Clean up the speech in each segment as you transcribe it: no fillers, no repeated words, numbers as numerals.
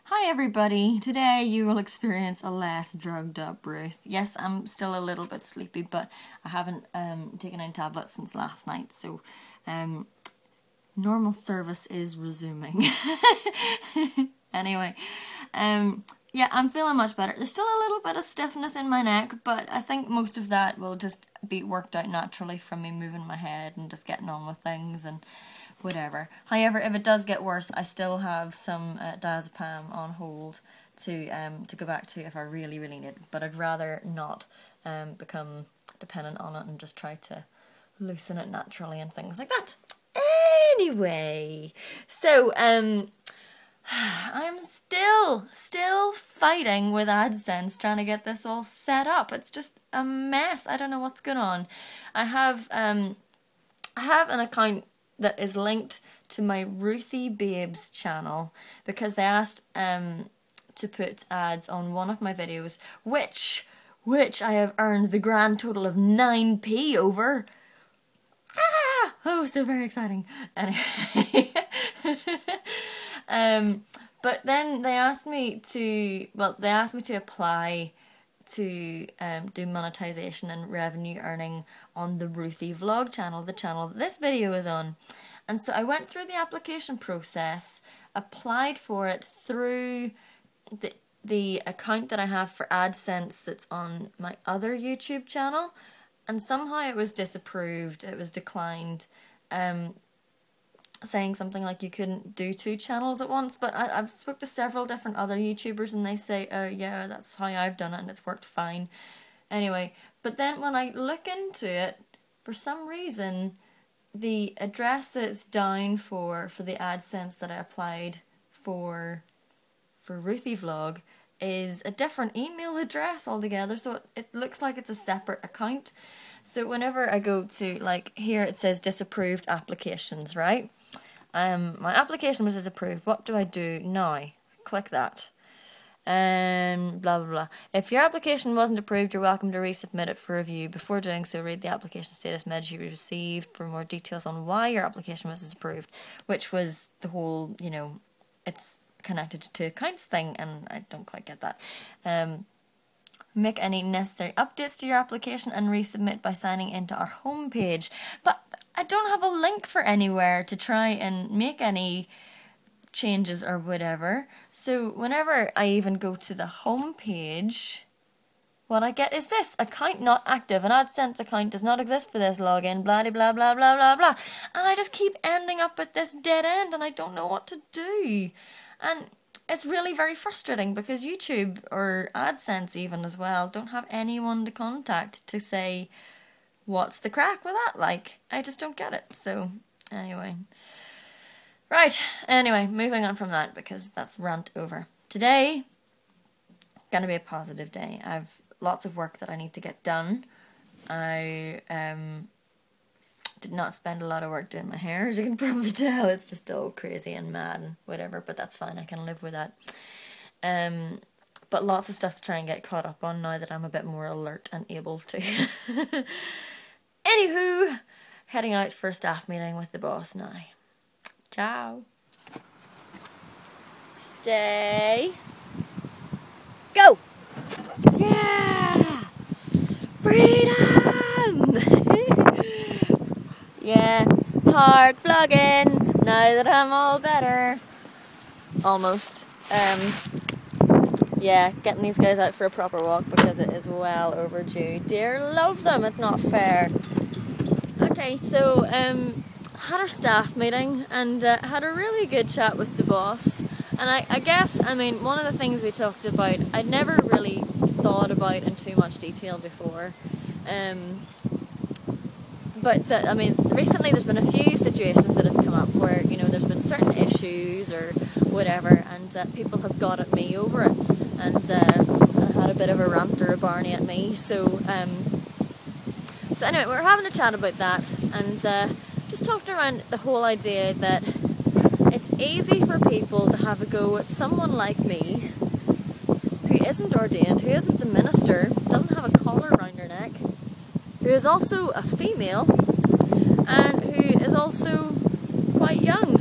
Hi everybody, today you will experience a less drugged up Ruth. Yes, I'm still a little bit sleepy, but I haven't taken any tablets since last night, so normal service is resuming. Anyway, yeah, I'm feeling much better. There's still a little bit of stiffness in my neck, but I think most of that will just be worked out naturally from me moving my head and just getting on with things and whatever. However, if it does get worse, I still have some diazepam on hold to go back to if I really need it. But I'd rather not become dependent on it and just try to loosen it naturally and things like that. Anyway, so I'm still fighting with AdSense trying to get this all set up. It's just a mess. I don't know what's going on. I have an account that is linked to my Ruthie Babes channel because they asked to put ads on one of my videos, which I have earned the grand total of 9p over. Ah! Oh, so very exciting. Anyway. But then they asked me to apply to do monetization and revenue earning on the Ruthie vlog channel, the channel that this video is on. And so I went through the application process, applied for it through the account that I have for AdSense that's on my other YouTube channel, and somehow it was disapproved, it was declined, saying something like you couldn't do 2 channels at once. But I've spoke to several different other YouTubers and they say, oh yeah, that's how I've done it and it's worked fine. Anyway, but then when I look into it, for some reason, the address that's down for the AdSense that I applied for Ruthie Vlog is a different email address altogether, so it looks like it's a separate account. So whenever I go to, like, here it says disapproved applications, right? My application was disapproved. What do I do now? Click that. And blah blah blah. If your application wasn't approved, you're welcome to resubmit it for review. Before doing so, read the application status message you received for more details on why your application was disapproved, which was the whole, you know, it's connected to 2 accounts thing, and I don't quite get that. Make any necessary updates to your application and resubmit by signing into our homepage. But I don't have a link for anywhere to try and make any changes or whatever. So whenever I even go to the homepage, what I get is this: account not active. An AdSense account does not exist for this login, blah blah blah blah blah blah. And I just keep ending up at this dead end and I don't know what to do. And it's really very frustrating because YouTube, or AdSense even as well, don't have anyone to contact to say what's the crack with that. Like, I just don't get it. So anyway. Right, anyway, moving on from that because that's rant over. Today, gonna be a positive day. I've lots of work that I need to get done. I did not spend a lot of work doing my hair, as you can probably tell. It's just all crazy and mad and whatever, but that's fine, I can live with that. But lots of stuff to try and get caught up on now that I'm a bit more alert and able to. Anywho, heading out for a staff meeting with the boss now. Ciao. Stay. Go! Yeah! Freedom! Yeah, park vlogging, now that I'm all better. Almost. Yeah, getting these guys out for a proper walk because it is well overdue. Dear love them, it's not fair. Okay, so, had our staff meeting and had a really good chat with the boss. And I guess, I mean, one of the things we talked about, I'd never really thought about in too much detail before. But, I mean, recently there's been a few situations that have come up where, you know, there's been certain issues or whatever, and people have got at me over it. And I had a bit of a rant or a Barney at me. So anyway, we were having a chat about that, and just talked around the whole idea that it's easy for people to have a go at someone like me, who isn't ordained, who isn't the minister, doesn't have a collar around her neck, who is also a female, and who is also quite young.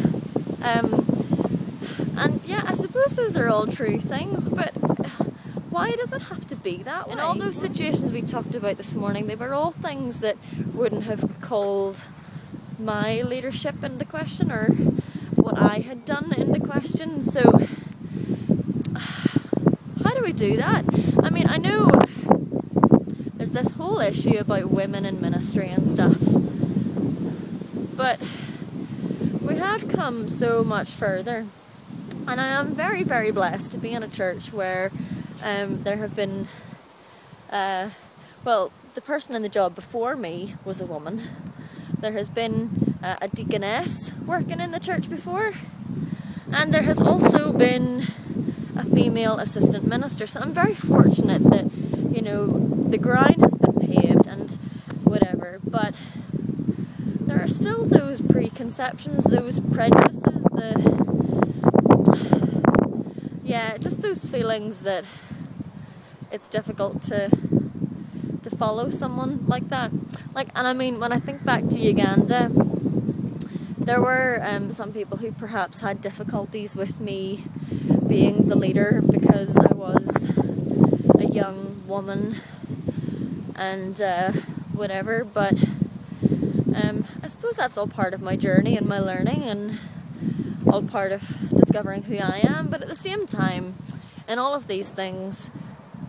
And yeah, I suppose course those are all true things, but why does it have to be that way? In all those situations we talked about this morning, they were all things that wouldn't have called my leadership into question or what I had done into question. So how do we do that? I mean, I know there's this whole issue about women in ministry and stuff, but we have come so much further, and I am very, very blessed to be in a church where there have been, well, the person in the job before me was a woman. There has been a deaconess working in the church before, and there has also been a female assistant minister. So I'm very fortunate that, you know, the ground has been paved and whatever, but there are still those preconceptions, those prejudices, just those feelings that it's difficult to follow someone like that. Like, and I mean, when I think back to Uganda, there were some people who perhaps had difficulties with me being the leader because I was a young woman and whatever, but I suppose that's all part of my journey and my learning and all part of discovering who I am. But at the same time, in all of these things,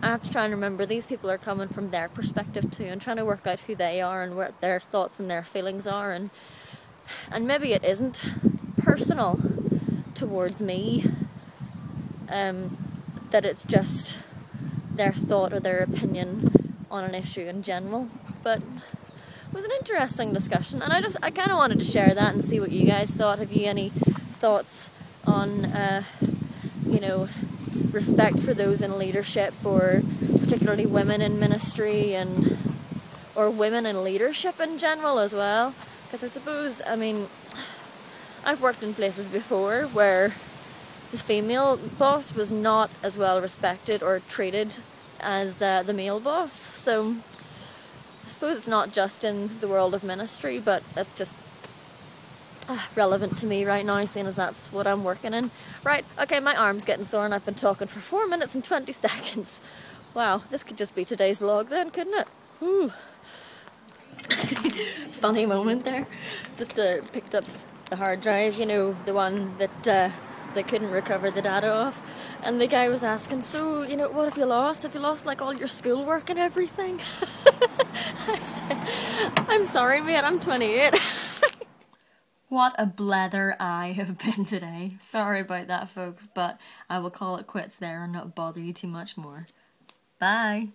I have to try and remember these people are coming from their perspective too, and trying to work out who they are and what their thoughts and their feelings are, and maybe it isn't personal towards me, that it's just their thought or their opinion on an issue in general. But it was an interesting discussion, and I kind of wanted to share that and see what you guys thought. Have you any thoughts on you know, respect for those in leadership, or particularly women in ministry, and or women in leadership in general as well? Because I suppose, I mean, I've worked in places before where the female boss was not as well respected or treated as the male boss. So I suppose it's not just in the world of ministry, but that's just relevant to me right now, seeing as that's what I'm working in. Right, okay, my arm's getting sore and I've been talking for 4 minutes and 20 seconds. Wow, this could just be today's vlog then, couldn't it? Ooh. Funny moment there. Just picked up the hard drive, you know, the one that they couldn't recover the data off. And the guy was asking, so, you know, what have you lost? Have you lost, like, all your schoolwork and everything? I said, I'm sorry, mate, I'm 28. What a blether I have been today. Sorry about that, folks, but I will call it quits there and not bother you too much more. Bye.